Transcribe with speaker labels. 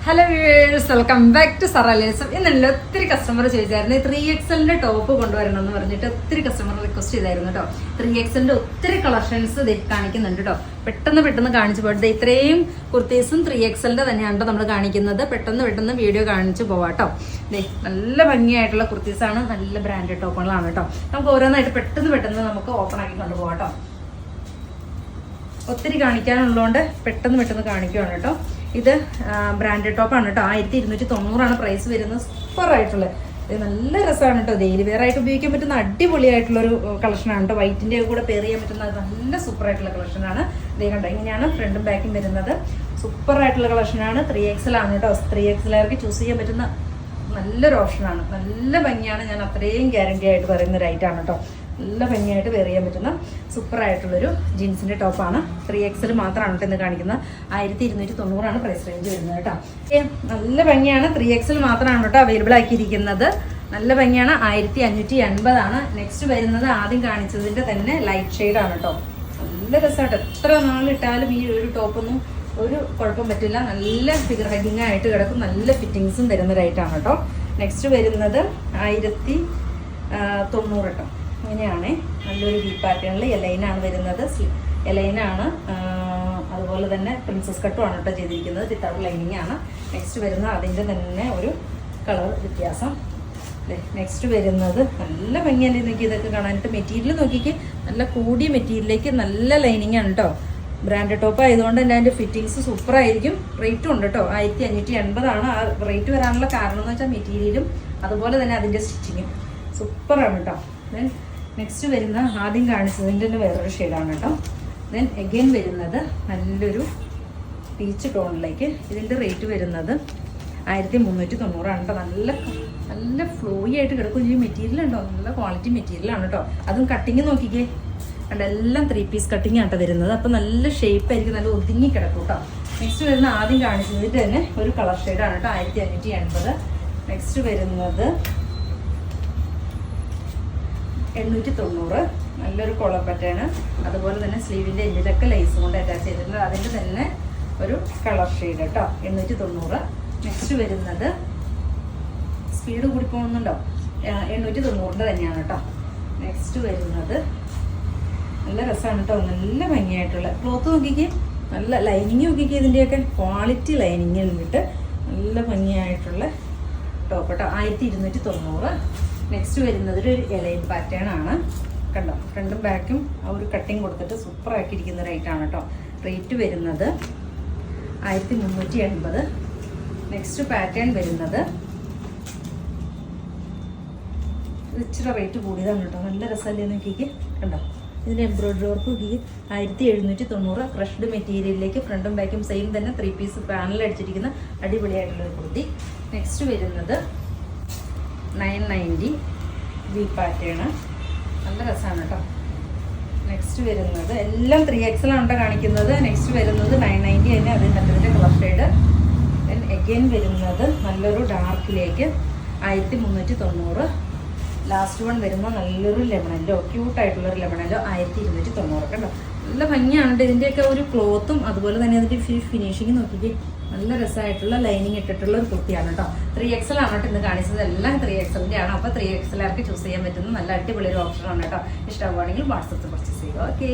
Speaker 1: Hello viewers, welcome back to സറാലേസം. ഇന്നല്ല ഒത്തിരി കസ്റ്റമർ ചോദിച്ചായിരുന്നു 3XL ടോപ്പ് കൊണ്ടുവരണം എന്ന് പറഞ്ഞിട്ട് ഒത്തിരി കസ്റ്റമർ റിക്വസ്റ്റ് ചെയ്തായിരുന്നു കേട്ടോ. 3XL ഒത്തിരി കളക്ഷൻസ് കാണിക്കുന്നുണ്ട് കേട്ടോ. പെട്ടെന്ന് കാണിച്ചു പോയിട്ട് ഇത്രയും കുർത്തീസും 3XL തന്നെയാണ് നമ്മൾ കാണിക്കുന്നത്. പെട്ടെന്ന് വീഡിയോ കാണിച്ചു പോവാട്ടോ. നല്ല ഭംഗിയായിട്ടുള്ള കുർത്തീസാണ്, നല്ല ബ്രാൻഡഡ് ടോപ്പുകളാണ് കേട്ടോ. നമുക്ക് ഓരോന്നായിട്ട് പെട്ടെന്ന് നമുക്ക് ഓപ്പൺ ആക്കി കൊണ്ടുപോകാം കേട്ടോ. ഒത്തിരി കാണിക്കാനുള്ളതുകൊണ്ട് പെട്ടെന്ന് കാണിക്കുവാണ് കേട്ടോ. ഇത് ബ്രാൻഡഡ് ടോപ്പാണ് കേട്ടോ. 1290 പ്രൈസ് വരുന്നത്. സൂപ്പറായിട്ടുള്ളത്, ഇത് നല്ല രസമാണ് കേട്ടോ. ഡെയിലി വെയർ ആയിട്ട് ഉപയോഗിക്കാൻ പറ്റുന്ന അടിപൊളിയായിട്ടുള്ളൊരു കളക്ഷനാണ് കേട്ടോ. വൈറ്റിൻ്റെ കൂടെ പെയർ ചെയ്യാൻ പറ്റുന്ന നല്ല സൂപ്പറായിട്ടുള്ള കളക്ഷനാണ്. ഇതേ കണ്ടോ, ഇങ്ങനെയാണ് ഫ്രണ്ടും ബാക്കും വരുന്നത്. സൂപ്പറായിട്ടുള്ള കളക്ഷനാണ്. 3XL ആണ് കേട്ടോ. 3XL ചൂസ് ചെയ്യാൻ പറ്റുന്ന നല്ലൊരു ഓപ്ഷനാണ്. നല്ല ഭംഗിയാണ്, ഞാൻ അത്രയും ഗ്യാരണ്ടി ആയിട്ട് പറയുന്ന ഒരു ഐറ്റമാണ് കേട്ടോ. നല്ല ഭംഗിയായിട്ട് വെയർ ചെയ്യാൻ പറ്റുന്ന സൂപ്പറായിട്ടുള്ളൊരു ജീൻസിൻ്റെ ടോപ്പാണ്. 3XL മാത്രമാണ് കേട്ടോ ഇന്ന് കാണിക്കുന്നത്. 1290 പ്രൈസ് റേഞ്ച് വരുന്നത് കേട്ടോ. നല്ല ഭംഗിയാണ്. 3XL മാത്രമാണ് കേട്ടോ അവൈലബിൾ ആക്കിയിരിക്കുന്നത്. നല്ല ഭംഗിയാണ്. 1580 നെക്സ്റ്റ് വരുന്നത് ആദ്യം കാണിച്ചതിൻ്റെ തന്നെ ലൈറ്റ് ഷെയ്ഡാണ് കേട്ടോ. നല്ല രസമായിട്ട് എത്ര നാളിട്ടാലും ഈ ഒരു ടോപ്പൊന്നും ഒരു കുഴപ്പം പറ്റില്ല. നല്ല ഫിഗർ ഹെഡിങ് ആയിട്ട് കിടക്കും. നല്ല ഫിറ്റിങ്സും തരുന്നൊരായിട്ടാണ് കേട്ടോ. നെക്സ്റ്റ് വരുന്നത് 1090 കേട്ടോ. ഇങ്ങനെയാണ് നല്ലൊരു വി പാറ്റേണിൽ എലൈനാണ് വരുന്നത്. എലൈനാണ്, അതുപോലെ തന്നെ പ്രിൻസസ് കട്ടുമാണ് കേട്ടോ ചെയ്തിരിക്കുന്നത്. വിത്തൗട്ട് ലൈനിങ് ആണ്. നെക്സ്റ്റ് വരുന്നത് അതിൻ്റെ തന്നെ ഒരു കളർ വ്യത്യാസം. നെക്സ്റ്റ് വരുന്നത് നല്ല ഭംഗിയല്ലേ നോക്കി ഇതൊക്കെ കാണാനായിട്ട്. മെറ്റീരിയൽ നോക്കിക്ക് നല്ല കൂടിയ മെറ്റീരിയലിലേക്ക് നല്ല ലൈനിങ് ആണ് കേട്ടോ. ബ്രാൻഡഡ് ടോപ്പ് ആയതുകൊണ്ട് തന്നെ അതിൻ്റെ ഫിറ്റിങ്സ് സൂപ്പറായിരിക്കും. റേറ്റും ഉണ്ട് കേട്ടോ. 1580 ആ റേറ്റ് വരാനുള്ള കാരണം എന്ന് വെച്ചാൽ മെറ്റീരിയലും അതുപോലെ തന്നെ അതിൻ്റെ സ്റ്റിച്ചിങ്ങും സൂപ്പറാണ് കേട്ടോ. ദെൻ നെക്സ്റ്റ് വരുന്ന ആദ്യം കാണിച്ചതിൻ്റെ തന്നെ വേറൊരു ഷെയ്ഡാണ് കേട്ടോ. ദെൻ എഗെയിൻ വരുന്നത് നല്ലൊരു പീച്ച് ടോണിലേക്ക്. ഇതിൻ്റെ റേറ്റ് വരുന്നത് 1390 കേട്ടോ. നല്ല ഫ്ലോയി ആയിട്ട് കിടക്കും. ഈ മെറ്റീരിയൽ ഉണ്ടോ, നല്ല ക്വാളിറ്റി മെറ്റീരിയലാണ് കേട്ടോ. അതും കട്ടിങ് നോക്കിക്കേ, എല്ലാം 3 പീസ് കട്ടിങ് ആട്ടോ വരുന്നത്. അപ്പം നല്ല ഷേപ്പ് ആയിരിക്കും, നല്ല ഒതുങ്ങി കിടക്കും കേട്ടോ. നെക്സ്റ്റ് വരുന്ന ആദ്യം കാണിച്ചതിൻ്റെ തന്നെ ഒരു കളർ ഷെയ്ഡാണ് കേട്ടോ. 1580. നെക്സ്റ്റ് വരുന്നത് 890. നല്ലൊരു കോളർ പാറ്റേൺ, അതുപോലെ തന്നെ സ്ലീവിൻ്റെ എൻഡിലൊക്കെ ലൈസ് കൊണ്ട് അറ്റാച്ച് ചെയ്തിട്ടുണ്ട്. അതിൻ്റെ തന്നെ ഒരു കളർ ഷെയ്ഡ് കേട്ടോ. 890. നെക്സ്റ്റ് വരുന്നത് സ്പീഡ് കൂടി പോകുന്നുണ്ടോ, 890 തന്നെയാണ് കേട്ടോ. നെക്സ്റ്റ് വരുന്നത് നല്ല രസമാണ് കേട്ടോ. നല്ല ഭംഗിയായിട്ടുള്ള ക്ലോത്ത് നോക്കിക്ക്, നല്ല ലൈനിങ് നോക്കിക്ക്. ഇതിൻ്റെയൊക്കെ ക്വാളിറ്റി ലൈനിങ്ങിൽ വിട്ട് നല്ല ഭംഗിയായിട്ടുള്ള ടോപ്പ് കേട്ടോ. 1290. നെക്സ്റ്റ് വരുന്നത് ഒരു എലൈൻ പാറ്റേൺ ആണ് കണ്ടോ. ഫ്രണ്ടും ബാക്കും ആ ഒരു കട്ടിങ് കൊടുത്തിട്ട് സൂപ്പർ ആക്കിയിരിക്കുന്ന റേറ്റാണ് കേട്ടോ. റേറ്റ് വരുന്നത് 1380. നെക്സ്റ്റ് പാറ്റേൺ വരുന്നത് ഇച്ചിരി റേറ്റ് കൂടിയതാണ് കേട്ടോ. നല്ല രസമല്ലേ നോക്കിക്ക് കണ്ടോ. ഇതിൻ്റെ എംബ്രോയിഡറി വർക്ക് നോക്കി 1790. ക്രഷ്ഡ് മെറ്റീരിയലിലേക്ക് ഫ്രണ്ടും ബാക്കും സെയിം തന്നെ 3 പീസ് പാനൽ അടിച്ചിരിക്കുന്ന അടിപൊളിയായിട്ടുള്ളൊരു കുർത്തി. നെക്സ്റ്റ് വരുന്നത് 990 വി പാറ്റേൺ. നല്ല രസമാണ് കേട്ടോ. നെക്സ്റ്റ് വരുന്നത് എല്ലാം 3XL ആണ് കാണിക്കുന്നത്. നെക്സ്റ്റ് വരുന്നത് 990 തന്നെ, അതിൻ്റെ കളർ ഷെയ്ഡ്. ദെൻ എഗെയിൻ വരുന്നത് നല്ലൊരു ഡാർക്കിലേക്ക് 1390. ലാസ്റ്റ് വൺ വരുമ്പോൾ നല്ലൊരു ലെമണല്ലോ, ക്യൂട്ടായിട്ടുള്ളൊരു ലെമണല്ലോ, 1290 കേട്ടോ. നല്ല ഭംഗിയാണ് ഇതിൻ്റെയൊക്കെ ഒരു ക്ലോത്തും അതുപോലെ തന്നെ അതിൻ്റെ ഫിനിഷിങ് നോക്കിയിട്ട് നല്ല രസമായിട്ടുള്ള ലൈനിങ് ഇട്ടിട്ടുള്ള ഒരു കുർത്തിയാണ് കേട്ടോ. 3XL ആണ് കേട്ടോ ഇന്ന് കാണിച്ചത്. എല്ലാം 3XL ആണ്. അപ്പോൾ 3XL ചൂസ് ചെയ്യാൻ പറ്റുന്ന നല്ല അടിപൊളി ഒരു ഓപ്ഷനാണ് കേട്ടോ. ഇഷ്ടമാവുകയാണെങ്കിൽ വാട്സപ്പിൽ പർച്ചേസ് ചെയ്യുക. ഓക്കെ.